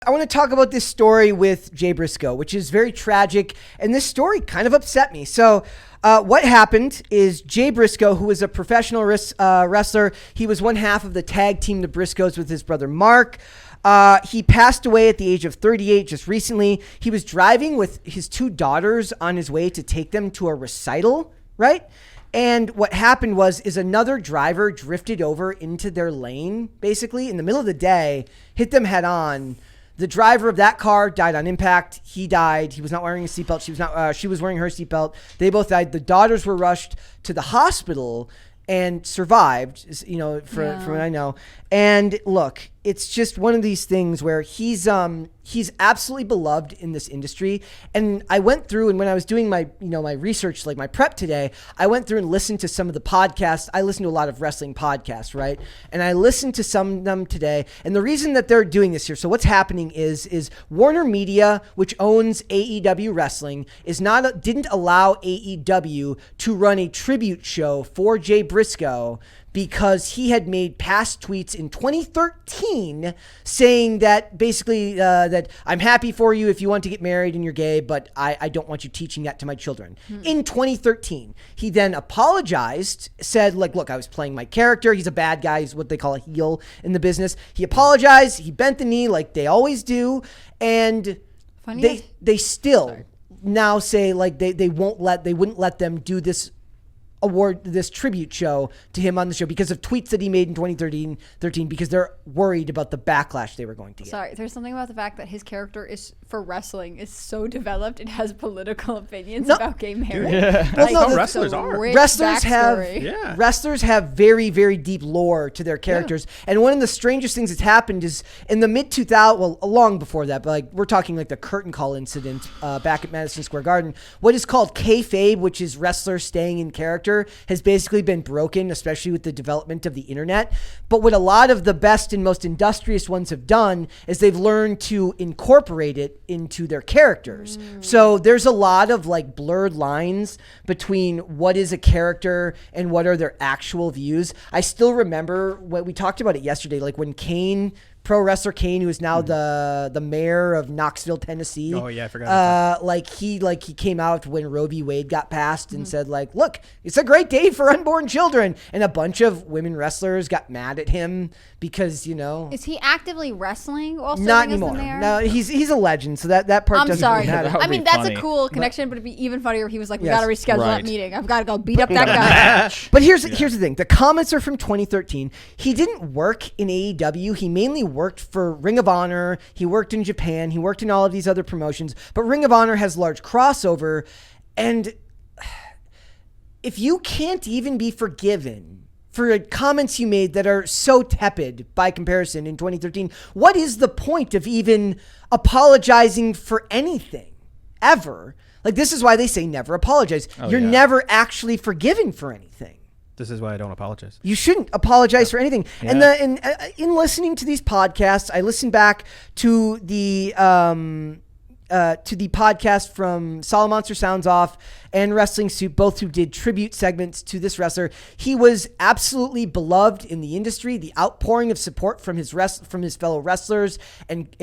I want to talk about this story with Jay Briscoe, which is very tragic, and this story kind of upset me. So what happened is Jay Briscoe, who was a professional wrestler, he was one half of the tag team, the Briscoes, with his brother Mark. He passed away at the age of 38 just recently. He was driving with his two daughters on his way to take them to a recital, right? And what happened is another driver drifted over into their lane, basically, in the middle of the day, hit them head on. The driver of that car died on impact. He died. He was not wearing a seatbelt. She was wearing her seatbelt. They both died. The daughters were rushed to the hospital and survived, from what I know. And look, it's just one of these things where he's absolutely beloved in this industry. And I went through, and when I was doing my research, like my prep today, I went through and listened to some of the podcasts. I listen to a lot of wrestling podcasts, right? And I listened to some of them today. And the reason that they're doing this here, so what's happening is WarnerMedia, which owns AEW Wrestling, didn't allow AEW to run a tribute show for Jay Briscoe because he had made past tweets in 2013 saying that basically that I'm happy for you if you want to get married and you're gay, but I don't want you teaching that to my children. In 2013, he then apologized, said, like, look, I was playing my character. He's a bad guy. He's what they call a heel in the business. He apologized. He bent the knee like they always do. And they still now say like they wouldn't let them do this tribute show to him on the show because of tweets that he made in 2013 because they're worried about the backlash they were going to get. Sorry, there's something about the fact that his character is for wrestling is so developed. It has political opinions about gay marriage. Yeah. Well, no, wrestlers are. Wrestlers have very, very deep lore to their characters. Yeah. And one of the strangest things that's happened is in the mid-2000s, well, long before that, but like we're talking like the curtain call incident back at Madison Square Garden, what is called kayfabe, which is wrestlers staying in character, has basically been broken, especially with the development of the internet. But what a lot of the best and most industrious ones have done is they've learned to incorporate it into their characters. So there's a lot of like blurred lines between what is a character and what are their actual views. I still remember what we talked about it yesterday, like when pro wrestler Kane, who is now the mayor of Knoxville, Tennessee. Oh yeah, I forgot. He came out when Roe v. Wade got passed and said like, look, it's a great day for unborn children, and a bunch of women wrestlers got mad at him because Is he actively wrestling while serving not as anymore. the mayor? No, he's a legend, so that part doesn't really matter. I mean, that's a cool connection, but it'd be even funnier if he was like, we got to reschedule that meeting. I've got to go beat up that guy. But here's the thing. The comments are from 2013. He didn't work in AEW. He mainly worked for Ring of Honor. He worked in Japan. He worked in all of these other promotions. But Ring of Honor has large crossover. And if you can't even be forgiven for comments you made that are so tepid by comparison in 2013, what is the point of even apologizing for anything ever? Like, this is why they say never apologize. You're never actually forgiven for anything. This is why I don't apologize. You shouldn't apologize for anything. Yeah. And in listening to these podcasts, I listened back to the podcast from Solid Monster Sounds Off and Wrestling Soup, both who did tribute segments to this wrestler. He was absolutely beloved in the industry. The outpouring of support from his fellow wrestlers and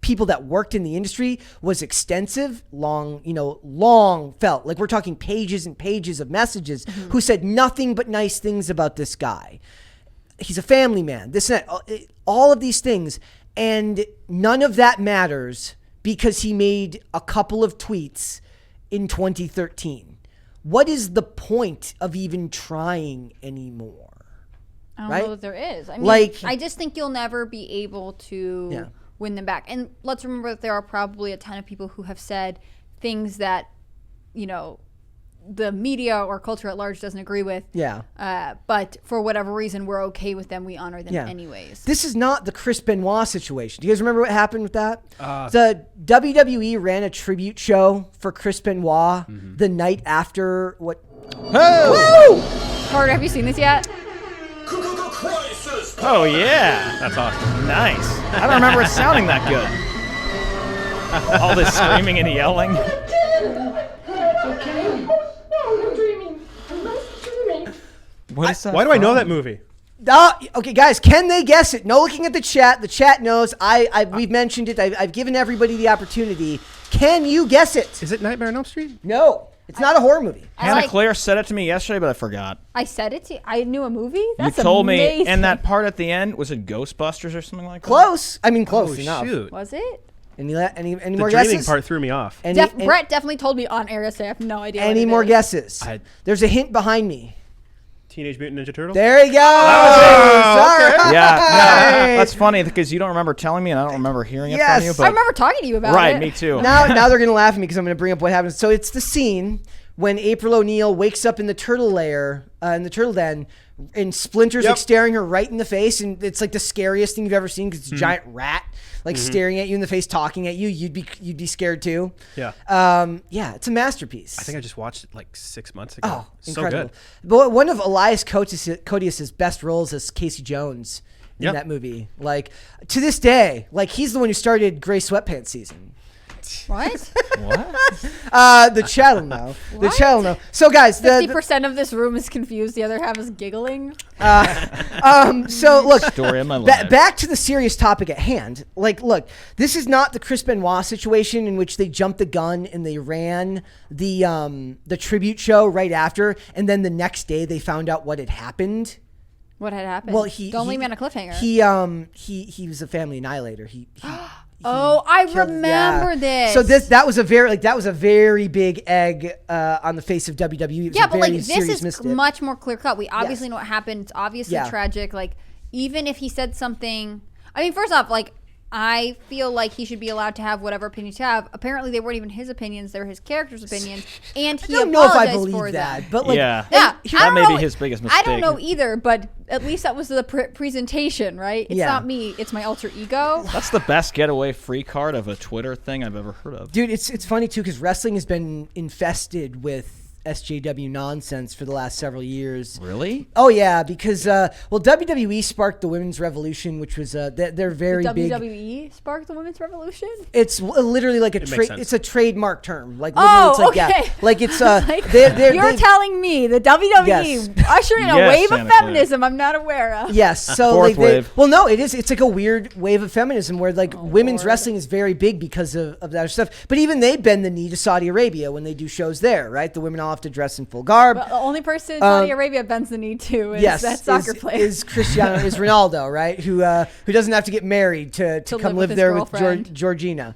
people that worked in the industry was extensive, long felt. Like we're talking pages and pages of messages who said nothing but nice things about this guy. He's a family man, this and that, all of these things. And none of that matters because he made a couple of tweets in 2013. What is the point of even trying anymore? I don't know that there is. I mean, I just think you'll never be able to win them back. And let's remember that there are probably a ton of people who have said things that, the media or culture at large doesn't agree with. Yeah. But for whatever reason, we're okay with them. We honor them anyways. This is not the Chris Benoit situation. Do you guys remember what happened with that? The WWE ran a tribute show for Chris Benoit the night after what? Woo! Carter, have you seen this yet? Oh yeah, that's awesome. Nice. I don't remember it sounding that good. All this screaming and yelling. Why do I know that movie? Okay, guys, can they guess it? No looking at the chat. The chat knows. We've mentioned it. I've given everybody the opportunity. Can you guess it? Is it Nightmare on Elm Street? No. It's not a horror movie. Hannah Claire said it to me yesterday, but I forgot. I said it to you. I knew a movie? That's you told amazing. me, and that part at the end, was it Ghostbusters or something like that? Close. I mean, close enough. Shoot. Was it? Any The more dreaming guesses? part threw me off. Brett definitely told me on air yesterday. I have no idea. Any more guesses? There's a hint behind me. Teenage Mutant Ninja Turtles? There you go. Okay. Yeah, no, that's funny because you don't remember telling me, and I don't remember hearing it from you. But I remember talking to you about it. Right, me too. Now they're going to laugh at me because I'm going to bring up what happens. So it's the scene when April O'Neil wakes up in the turtle lair, in the turtle den, and Splinter's like staring her right in the face, and it's like the scariest thing you've ever seen because it's a giant rat like staring at you in the face, talking at you. You'd be scared too. Yeah. It's a masterpiece. I think I just watched it like 6 months ago. Oh, so incredible. good. But one of Elias Codius's best roles is Casey Jones in that movie. Like, to this day, like, he's the one who started Gray Sweatpants season. What? The chat will know. The chat will know. So, guys, 50% of this room is confused. The other half is giggling. So, look, Story of my life. Back to the serious topic at hand. Like, look, this is not the Chris Benoit situation in which they jumped the gun and they ran the tribute show right after, and then the next day they found out what had happened. What had happened? Well, don't leave me on a cliffhanger. He was a family annihilator. I remember this. So that was a very big egg on the face of WWE. Yeah, but like this is much more clear cut. We obviously know what happened. It's obviously tragic. Like, even if he said something, I mean, first off, like, I feel like he should be allowed to have whatever opinions he have. Apparently, they weren't even his opinions; they were his character's opinions, and he apologized for them. I don't know if I believe that, but like, that may be his biggest mistake. I don't know either, but at least that was the presentation, right? It's not me; it's my alter ego. That's the best getaway free card of a Twitter thing I've ever heard of. Dude, it's funny too because wrestling has been infested with SJW nonsense for the last several years. Really? Oh yeah, because WWE sparked the women's revolution, which was they're very big. WWE sparked the women's revolution. It's literally like it's a trademark term. Like like it's you're telling me the WWE ushered in a wave of feminism I'm not aware of. Yes, so fourth wave. Well, no, it is. It's like a weird wave of feminism where like women's wrestling is very big because of that stuff. But even they bend the knee to Saudi Arabia when they do shows there, right? The women all have to dress in full garb. Well, the only person in Saudi Arabia bends the knee to is that soccer player. Is Ronaldo, right? Who doesn't have to get married to come live there with Georgina.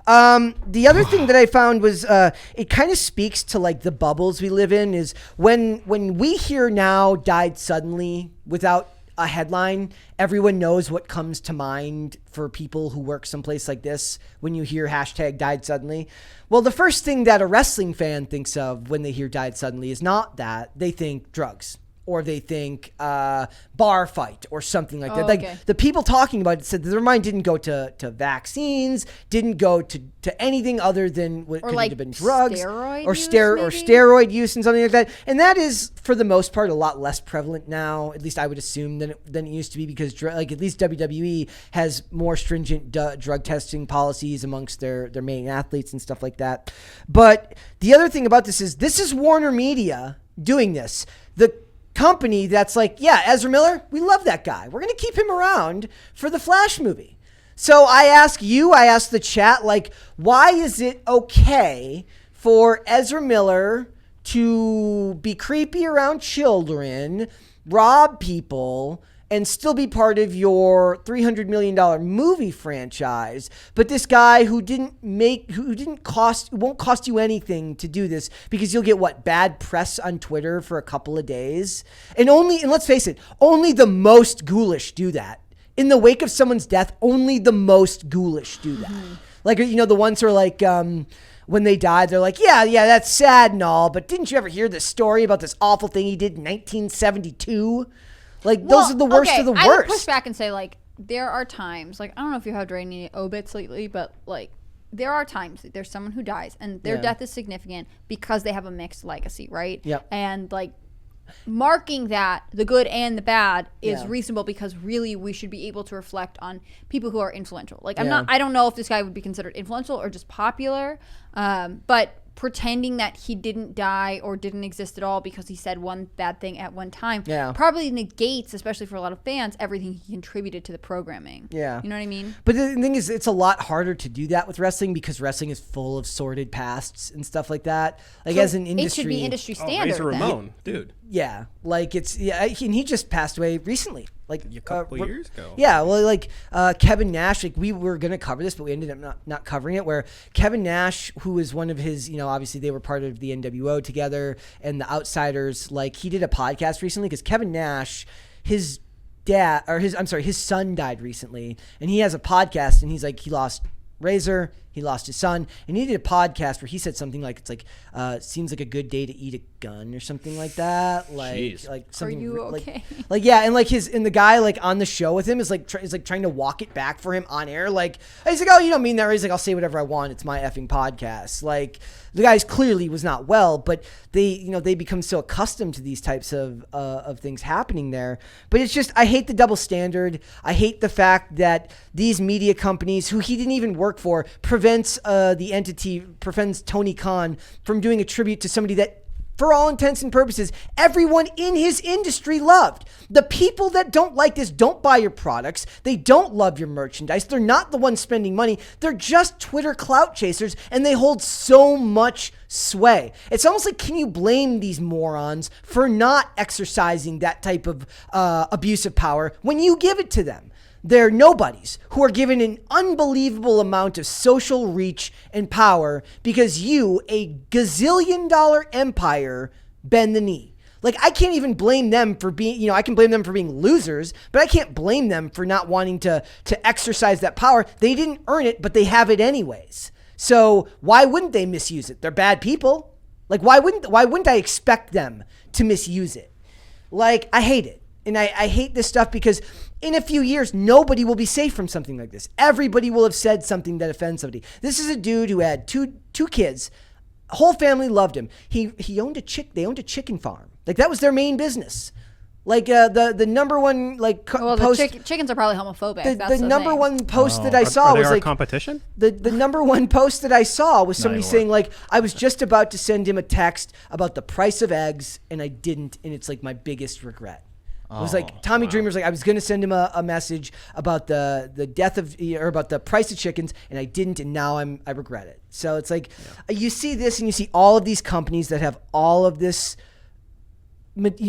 The other thing that I found was it kind of speaks to like the bubbles we live in is when we hear now died suddenly without a headline, everyone knows what comes to mind for people who work someplace like this when you hear hashtag died suddenly. Well, the first thing that a wrestling fan thinks of when they hear died suddenly is not that. They think drugs. Or they think bar fight or something like that. Like the people talking about it said their mind didn't go to vaccines, didn't go to anything other than what could have been drugs or steroid use and something like that. And that is for the most part a lot less prevalent now. At least I would assume than it used to be because like at least WWE has more stringent drug testing policies amongst their main athletes and stuff like that. But the other thing about this is WarnerMedia doing this. The company that's like, yeah, Ezra Miller, we love that guy. We're going to keep him around for the Flash movie. So I ask the chat, like, why is it okay for Ezra Miller to be creepy around children, rob people, and still be part of your $300 million movie franchise, but this guy who won't cost you anything to do this because you'll get bad press on Twitter for a couple of days, and let's face it, only the most ghoulish do that. In the wake of someone's death, only the most ghoulish do that. Mm-hmm. Like, the ones who are like, when they died, they're like, yeah, that's sad and all, but didn't you ever hear this story about this awful thing he did in 1972? Like, those are the worst of the worst. I would push back and say, like, there are times, like, I don't know if you have any obits lately, but, like, there are times that there's someone who dies, and their death is significant because they have a mixed legacy, right? Yep. And, like, marking that, the good and the bad, is reasonable because really we should be able to reflect on people who are influential. Like, I don't know if this guy would be considered influential or just popular, but pretending that he didn't die or didn't exist at all because he said one bad thing at one time Yeah. probably negates, especially for a lot of fans, everything he contributed to the programming. Yeah. You know what I mean? But the thing is, it's a lot harder to do that with wrestling because wrestling is full of sordid pasts and stuff like that. Like So as an industry, it should be industry standard. Razor then. Ramon, dude. yeah, like it's and he just passed away recently, like A couple years ago. Yeah, well, like Kevin Nash, like we were gonna cover this, but we ended up not covering it. Where Kevin Nash, who was one of his, obviously they were part of the NWO together and the Outsiders. Like he did a podcast recently because Kevin Nash, his son died recently, and he has a podcast, and he's like he lost Razor, he lost his son, and he did a podcast where he said something like it's like seems like a good day to eat a gun or something like that. Like something. Are you okay? Like yeah, and like the guy like on the show with him is like trying to walk it back for him on air. Like he's like, oh, you don't mean that. He's like, I'll say whatever I want. It's my effing podcast. Like the guy's clearly was not well, but they become so accustomed to these types of things happening there. But it's just I hate the double standard. I hate the fact that these media companies who he didn't even work for prevents Tony Khan from doing a tribute to somebody that, for all intents and purposes, everyone in his industry loved. The people that don't like this don't buy your products. They don't love your merchandise. They're not the ones spending money. They're just Twitter clout chasers, and they hold so much sway. It's almost like, can you blame these morons for not exercising that type of abuse of power when you give it to them? They're nobodies who are given an unbelievable amount of social reach and power because you, a gazillion-dollar empire, bend the knee. Like, I can't even blame them for being, I can blame them for being losers, but I can't blame them for not wanting to exercise that power. They didn't earn it, but they have it anyways. So why wouldn't they misuse it? They're bad people. Like, why wouldn't I expect them to misuse it? Like, I hate it. And I hate this stuff because in a few years, nobody will be safe from something like this. Everybody will have said something that offends somebody. This is a dude who had two kids. Whole family loved him. He owned they owned a chicken farm. Like that was their main business. Like the number one post. Chickens are probably homophobic. The number one post that I saw was like competition. The number one post that I saw was somebody saying like I was just about to send him a text about the price of eggs and I didn't, and it's like my biggest regret. It was like Tommy Dreamer's like I was going to send him a message about the death of or about the price of chickens and I didn't, and now I regret it. So it's like you see this and you see all of these companies that have all of this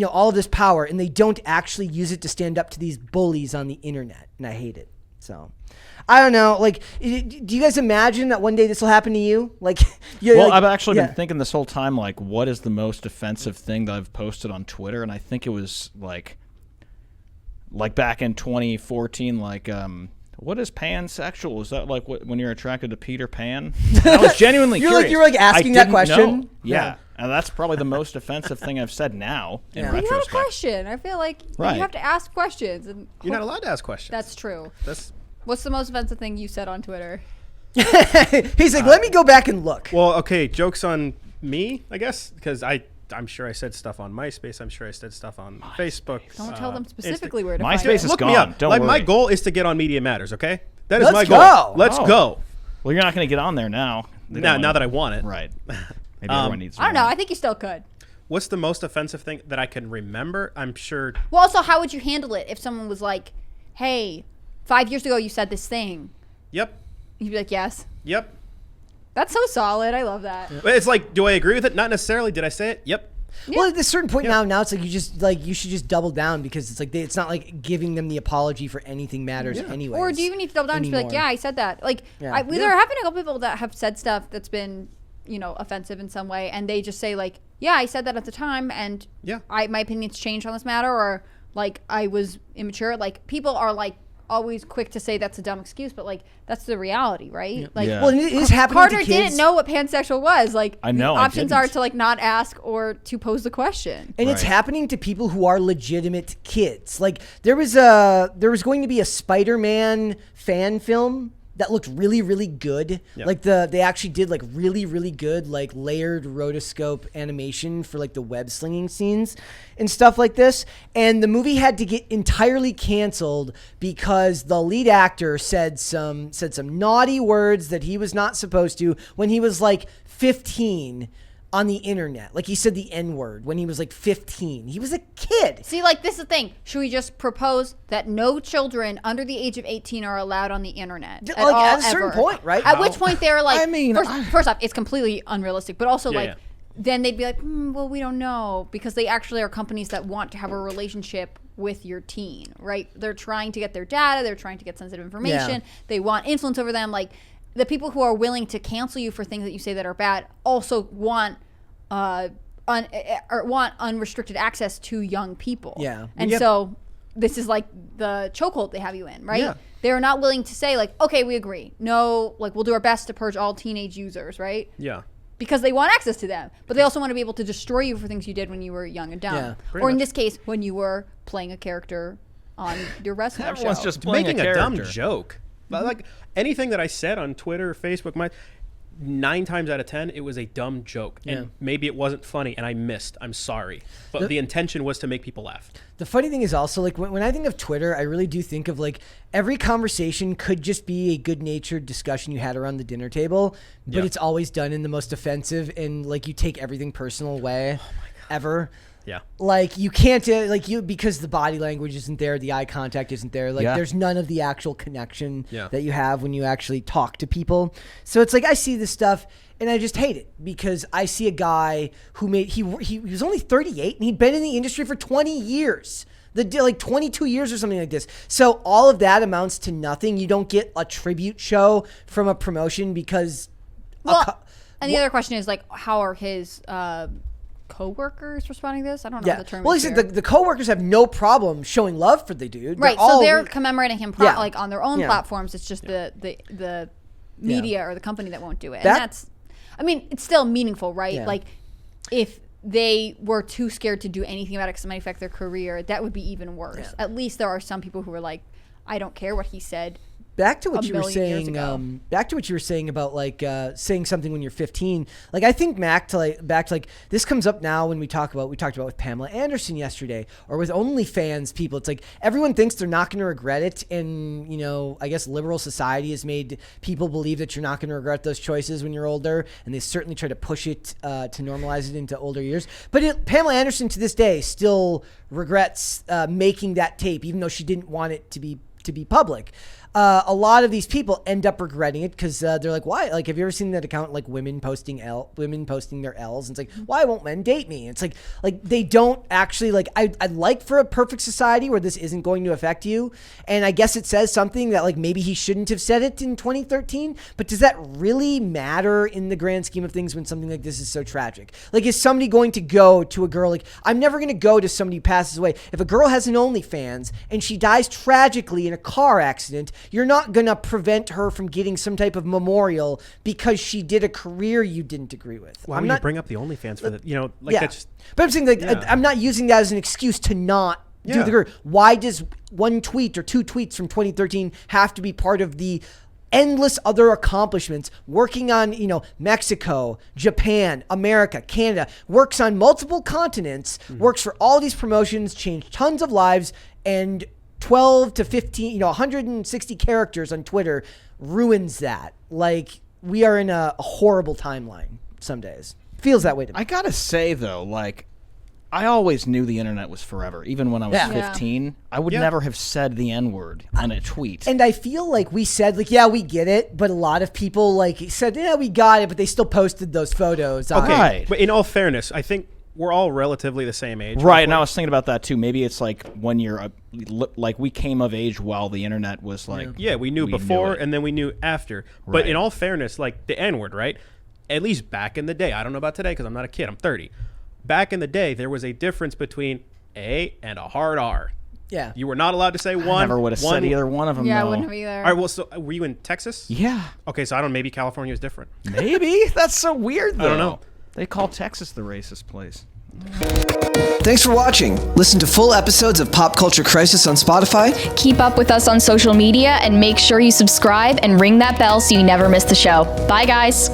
all of this power and they don't actually use it to stand up to these bullies on the internet, and I hate it. So I don't know. Like, do you guys imagine that one day this will happen to you? Like, I've actually been thinking this whole time, like, what is the most offensive thing that I've posted on Twitter? And I think it was like back in 2014, what is pansexual? Is that like when you're attracted to Peter Pan? And I was genuinely curious. You're like asking that question? Know. Yeah. And that's probably the most offensive thing I've said now in retrospect. You had a question. I feel like you have to ask questions. And you're not allowed to ask questions. That's true. What's the most offensive thing you said on Twitter? He's like, let me go back and look. Well, okay, joke's on me, I guess, because I'm sure I said stuff on MySpace. I'm sure I said stuff on Facebook. Don't tell them specifically where to MySpace find it. is Look gone. me up. Don't worry. My goal is to get on Media Matters, okay? That is my Let's goal. go. Let's go. Well, you're not going to get on there now. Now that I want it. Right. Maybe everyone needs to I don't know. I think you still could. What's the most offensive thing that I can remember? I'm sure. Well, also, how would you handle it if someone was like, hey, 5 years ago you said this thing? Yep. You'd be like, yes. Yep. That's so solid. I love that. But it's like, do I agree with it? Not necessarily. Did I say it? Yep. Yeah. Well, at a certain point now it's like you should just double down because it's like it's not like giving them the apology for anything matters anyway. Or do you even need to double down and just be like, yeah, I said that. Like, there have been a couple people that have said stuff that's been, offensive in some way, and they just say like, yeah, I said that at the time, and my opinion's changed on this matter, or like I was immature. Like people are like always quick to say that's a dumb excuse, but like that's the reality, right? Like, well, it is happening. Carter to kids. didn't know what pansexual was. Like, I know. The options are to like not ask or to pose the question. And it's happening to people who are legitimate kids. Like there was going to be a Spider-Man fan film that looked really, really good. Yep. Like they actually did like really, really good like layered rotoscope animation for like the web slinging scenes and stuff like this. And the movie had to get entirely canceled because the lead actor said some naughty words that he was not supposed to when he was like 15 on the internet. Like he said the N-word when he was like 15. He was a kid. See, like this is the thing. Should we just propose that no children under the age of 18 are allowed on the internet Like at a certain point, right? At which point they're like, I mean, first off, it's completely unrealistic, but also then they'd be like, well, we don't know, because they actually are companies that want to have a relationship with your teen, right? They're trying to get their data. They're trying to get sensitive information. Yeah. They want influence over them. Like, the people who are willing to cancel you for things that you say that are bad also want unrestricted access to young people. Yeah. And so this is like the chokehold they have you in, right? Yeah. They're not willing to say like, okay, we agree. No, like we'll do our best to purge all teenage users, right? Yeah. Because they want access to them. But they also want to be able to destroy you for things you did when you were young and dumb. Yeah, or in this case, when you were playing a character on your wrestling show. Everyone's just playing making a dumb character. joke. Like anything that I said on Twitter, Facebook, 9 times out of 10, it was a dumb joke. And maybe it wasn't funny and I missed. I'm sorry. But the intention was to make people laugh. The funny thing is also, like, when I think of Twitter, I really do think of, like, every conversation could just be a good-natured discussion you had around the dinner table, but it's always done in the most offensive and, like, you take everything personal way ever. Yeah. Like, you can't, because the body language isn't there, the eye contact isn't there. Like, there's none of the actual connection that you have when you actually talk to people. So it's like, I see this stuff and I just hate it because I see a guy who he was only 38 and he'd been in the industry for 20 years. Like 22 years or something like this. So all of that amounts to nothing. You don't get a tribute show from a promotion because. And the other question is, like, how are his co-workers responding to this? I don't know what the term is. He said the co-workers have no problem showing love for the dude. Right, so they're commemorating him like on their own platforms. It's just the media or the company that won't do it. And that's, I mean, it's still meaningful, right? Yeah. Like, if they were too scared to do anything about it because it might affect their career, that would be even worse. Yeah. At least there are some people who are like, I don't care what he said. Back to what you were saying. Back to what you were saying about like saying something when you're 15. Like I think back to this comes up now when we talked about with Pamela Anderson yesterday or with OnlyFans people. It's like everyone thinks they're not going to regret it, and I guess liberal society has made people believe that you're not going to regret those choices when you're older, and they certainly try to push it to normalize it into older years. But Pamela Anderson to this day still regrets making that tape, even though she didn't want it to be public. A lot of these people end up regretting it because they're like, why? Like, have you ever seen that account, like women posting their L's? And it's like, why won't men date me? It's like they don't actually like. I'd like for a perfect society where this isn't going to affect you. And I guess it says something that like maybe he shouldn't have said it in 2013. But does that really matter in the grand scheme of things when something like this is so tragic? Like, is somebody going to go to a girl? Like, I'm never going to go to somebody who passes away. If a girl has an OnlyFans and she dies tragically in a car accident, you're not going to prevent her from getting some type of memorial because she did a career you didn't agree with. Why would you bring up the OnlyFans for that? That's. But I'm saying, like, I'm not using that as an excuse to not do the career. Why does one tweet or two tweets from 2013 have to be part of the endless other accomplishments, working on, Mexico, Japan, America, Canada, works on multiple continents, works for all these promotions, changed tons of lives, and 12 to 15, 160 characters on Twitter ruins that. Like, we are in a horrible timeline some days. Feels that way to me. I gotta say, though, like, I always knew the internet was forever. Even when I was 15, I would never have said the N-word on a tweet. And I feel like we said, like, yeah, we get it, but a lot of people, like, said, yeah, we got it, but they still posted those photos. Okay, right. But in all fairness, I think we're all relatively the same age. Right, and I was thinking about that, too. Maybe it's like when you're, like, we came of age while the internet was, like... Yeah, we knew before and then we knew after. Right. But in all fairness, like, the N-word, right? At least back in the day. I don't know about today because I'm not a kid. I'm 30. Back in the day, there was a difference between A and a hard R. Yeah. You were not allowed to say one. I never would have said either one of them, Yeah, though. I wouldn't have either. All right, well, so were you in Texas? Yeah. Okay, so I don't know. Maybe California is different. Maybe. That's so weird, though. I don't know. They call Texas the racist place. Thanks for watching. Listen to full episodes of Pop Culture Crisis on Spotify. Keep up with us on social media and make sure you subscribe and ring that bell so you never miss the show. Bye, guys.